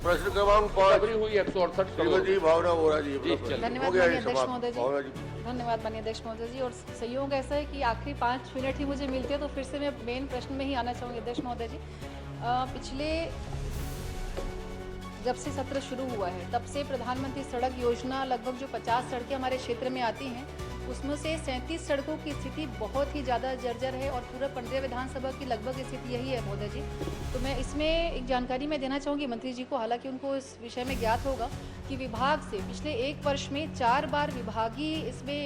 प्रश्न क्रमांक 5 हुई 168 करोड़ जी भावना वोरा जी। धन्यवाद माननीय अध्यक्ष महोदय जी। धन्यवाद माननीय अध्यक्ष महोदय जी। और संयोग ऐसा है कि आखिरी 5 मिनट ही मुझे मिलते हैं, तो फिर से मैं मेन प्रश्न में ही आना चाहूँगी अध्यक्ष महोदय जी। पिछले जब से सत्र शुरू हुआ है तब से प्रधानमंत्री सड़क योजना लगभग जो 50 सड़कें हमारे क्षेत्र में आती हैं उसमें से 37 सड़कों की स्थिति बहुत ही ज़्यादा जर्जर है और पूरा पंद्रह विधानसभा की लगभग स्थिति यही है महोदय जी। तो मैं इसमें एक जानकारी मैं देना चाहूँगी मंत्री जी को, हालांकि उनको इस विषय में ज्ञात होगा कि विभाग से पिछले 1 वर्ष में 4 बार विभागीय इसमें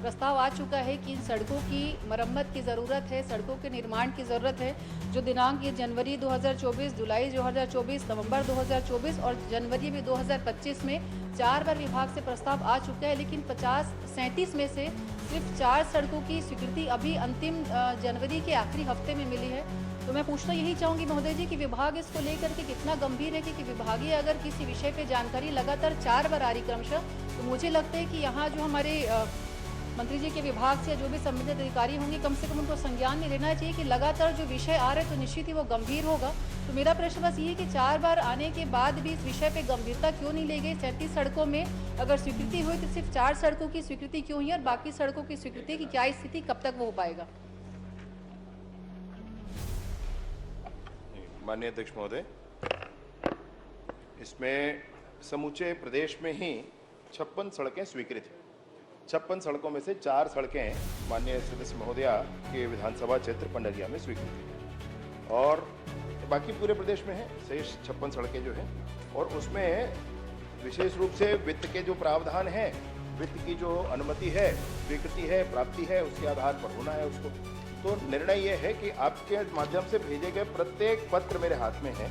प्रस्ताव आ चुका है कि इन सड़कों की मरम्मत की ज़रूरत है, सड़कों के निर्माण की ज़रूरत है। जो दिनांक ये जनवरी 2024, जुलाई 2024, नवंबर 2024 और जनवरी भी 2025 में 4 बार विभाग से प्रस्ताव आ चुका है, लेकिन 37 में से सिर्फ 4 सड़कों की स्वीकृति अभी अंतिम जनवरी के आखिरी हफ्ते में मिली है। तो मैं पूछना यही चाहूँगी महोदय जी कि विभाग इसको लेकर के कितना गंभीर है कि विभागीय अगर किसी विषय पे जानकारी लगातार 4 बार आ रही क्रमशः, तो मुझे लगता है कि यहाँ जो हमारे मंत्री जी के विभाग से जो भी संबंधित अधिकारी होंगे कम से कम उनको संज्ञान में लेना चाहिए कि लगातार जो विषय आ रहे तो निश्चित ही वो गंभीर होगा। तो मेरा प्रश्न बस ये है कि 4 बार आने के बाद भी इस विषय पे गंभीरता क्यों नहीं ली गई? 37 सड़कों में अगर स्वीकृति हुई तो सिर्फ 4 सड़कों की स्वीकृति क्यों हुई और बाकी सड़कों की स्वीकृति की क्या स्थिति, कब तक वो हो पाएगा? माननीय अध्यक्ष महोदय, इसमें समूचे प्रदेश में ही 56 सड़कें स्वीकृत हैं। 56 सड़कों में से 4 सड़कें माननीय सदस्य महोदया के विधानसभा क्षेत्र पंडरिया में स्वीकृत हैं और बाकी पूरे प्रदेश में है शेष 56 सड़कें जो हैं। और उसमें विशेष रूप से वित्त के जो प्रावधान हैं, वित्त की जो अनुमति है, स्वीकृति है, प्राप्ति है, उसके आधार पर होना है उसको। तो निर्णय ये है कि आपके माध्यम से भेजे गए प्रत्येक पत्र मेरे हाथ में है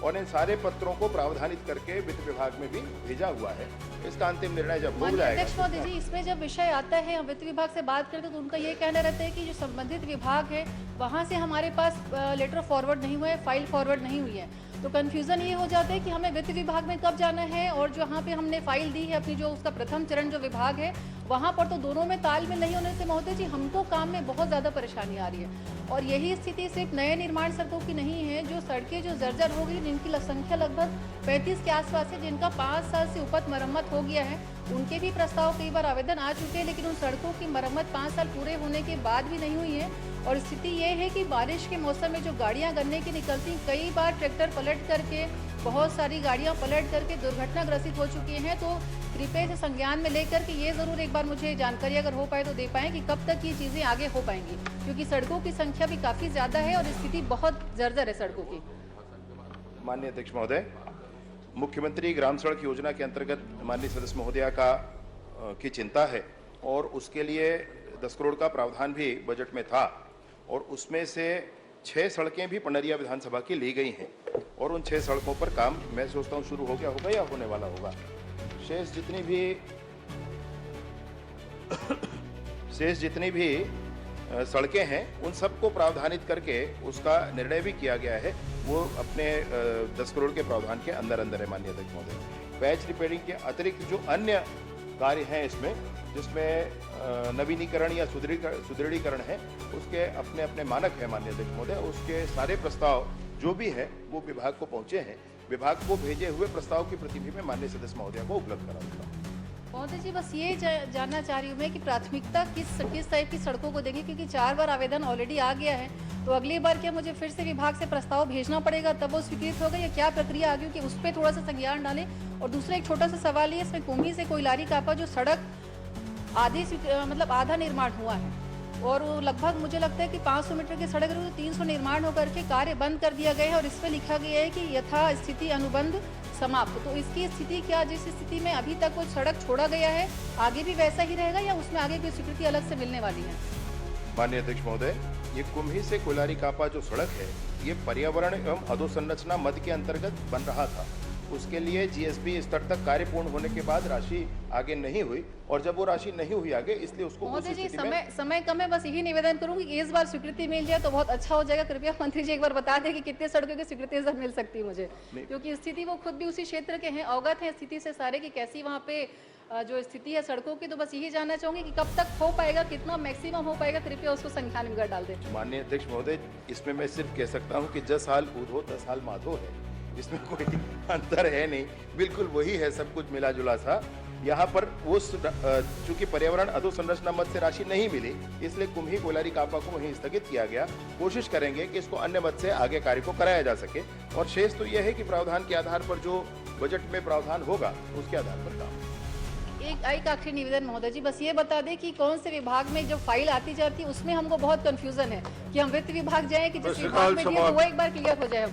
और इन सारे पत्रों को प्रावधानित करके वित्त विभाग में भी भेजा हुआ है। इसका अंतिम निर्णय जब हो जाएगा। अध्यक्ष महोदय जी, इसमें जब विषय आता है वित्त विभाग से बात करते तो उनका ये कहना रहता है कि जो संबंधित विभाग है वहाँ से हमारे पास लेटर फॉरवर्ड नहीं हुआ है, फाइल फॉरवर्ड नहीं हुई है। तो कंफ्यूजन ये हो जाता है कि हमें वित्त विभाग में कब जाना है और जहाँ पे हमने फाइल दी है अपनी जो उसका प्रथम चरण जो विभाग है वहाँ पर तो दोनों में तालमेल नहीं होने से महोदय जी हमको काम में बहुत ज़्यादा परेशानी आ रही है। और यही स्थिति सिर्फ नए निर्माण सड़कों की नहीं है, जो सड़कें जो जर्जर हो गई जिनकी संख्या लगभग 35 के आसपास है, जिनका 5 साल से ऊपर मरम्मत हो गया है, उनके भी प्रस्ताव कई बार आवेदन आ चुके हैं, लेकिन उन सड़कों की मरम्मत 5 साल पूरे होने के बाद भी नहीं हुई है। और स्थिति ये है कि बारिश के मौसम में जो गाड़ियां गन्ने की निकलती, कई बार ट्रैक्टर पलट करके, बहुत सारी गाड़ियां पलट करके दुर्घटना ग्रसित हो चुकी हैं। तो कृपया से संज्ञान में लेकर के ये ज़रूर एक बार मुझे जानकारी अगर हो पाए तो दे पाएँ कि कब तक ये चीज़ें आगे हो पाएंगी, क्योंकि सड़कों की संख्या भी काफ़ी ज़्यादा है और स्थिति बहुत जर्जर है सड़कों की। माननीय अध्यक्ष महोदय, मुख्यमंत्री ग्राम सड़क योजना के अंतर्गत माननीय सदस्य महोदया की चिंता है और उसके लिए 10 करोड़ का प्रावधान भी बजट में था और उसमें से 6 सड़कें भी पंडरिया विधानसभा की ली गई हैं और उन 6 सड़कों पर काम मैं सोचता हूँ शुरू हो गया होगा या होने वाला होगा। शेष जितनी भी सड़कें हैं उन सबको प्रावधानित करके उसका निर्णय भी किया गया है। वो अपने 10 करोड़ के प्रावधान के अंदर है माननीय अध्यक्ष महोदय। पैच रिपेयरिंग के अतिरिक्त जो अन्य कार्य हैं इसमें, जिसमें नवीनीकरण या सुदृढ़ीकरण है, उसके अपने अपने मानक है माननीय अध्यक्ष महोदय। उसके सारे प्रस्ताव जो भी है वो विभाग को पहुंचे हैं। विभाग को भेजे हुए प्रस्ताव की प्रति भी मैं माननीय सदस्य महोदया को उपलब्ध कराऊंगा। महोदय जी, बस ये जानना चाह रही हूँ मैं कि प्राथमिकता किस टाइप की सड़कों को देंगे, क्योंकि 4 बार आवेदन ऑलरेडी आ गया है, तो अगली बार क्या मुझे फिर से विभाग से प्रस्ताव भेजना पड़ेगा तब वो स्वीकृत होगा या क्या प्रक्रिया आगे, कि उस पर थोड़ा सा संज्ञान डालें। और दूसरा एक छोटा सा सवाल ये, इसमें कुम्ही से कोयलारी कापा जो सड़क मतलब आधा निर्माण हुआ है और वो लगभग मुझे लगता है कि 500 मीटर की सड़क 300 निर्माण होकर के कार्य बंद कर दिया गया है और इस पर लिखा गया है कि यथा स्थिति अनुबंध समाप्त। तो इसकी स्थिति क्या, जिस स्थिति में अभी तक वो सड़क छोड़ा गया है आगे भी वैसा ही रहेगा या उसमें आगे कोई स्वीकृति अलग से मिलने वाली है? माननीय अध्यक्ष महोदय, ये कुम्ही से कोयलारी कापा जो सड़क है ये पर्यावरण एवं अधोसंरचना मद के अंतर्गत बन रहा था। उसके लिए जीएसबी स्तर तक कार्य पूर्ण होने के बाद राशि आगे नहीं हुई और जब वो राशि नहीं हुई आगे, इसलिए उसको महोदय जी समय कम है, बस यही निवेदन करूंगी कि इस बार स्वीकृति मिल जाए तो बहुत अच्छा हो जाएगा। कृपया मंत्री जी एक बार बता दें कि कितने सड़कों की स्वीकृति इस बार मिल सकती है मुझे, क्योंकि स्थिति वो खुद भी उसी क्षेत्र के हैं, अवगत है स्थिति से सारे की कैसी वहाँ पे जो स्थिति है सड़कों की। तो बस यही जानना चाहूंगी कि कब तक हो पाएगा, कितना मैक्सिमम हो पाएगा, कृपया उसको संख्या में डाल दें। माननीय अध्यक्ष महोदय, इसमें मैं सिर्फ कह सकता हूँ कि 10 साल ऊर्ध्व 10 साल माधो है। इसमें कोई अंतर है नहीं, बिल्कुल वही है, सब कुछ मिला जुला सा। यहाँ पर उस चूंकि पर्यावरण अधोसंरचना मद से राशि नहीं मिली, इसलिए कुम्ही कोलारी कापा को वहीं स्थगित किया गया। कोशिश करेंगे कि इसको अन्य मद से आगे कार्य को कराया जा सके, और शेष तो यह है कि प्रावधान के आधार पर जो बजट में प्रावधान होगा उसके आधार पर काम। एक आखिरी निवेदन महोदय जी, बस ये बता दें कि कौन से विभाग में जो फाइल आती जाती है उसमें हमको बहुत कंफ्यूजन है कि हम वित्त विभाग जाएं कि जिस विभाग में दिए तो वो एक बार क्लियर हो जाए।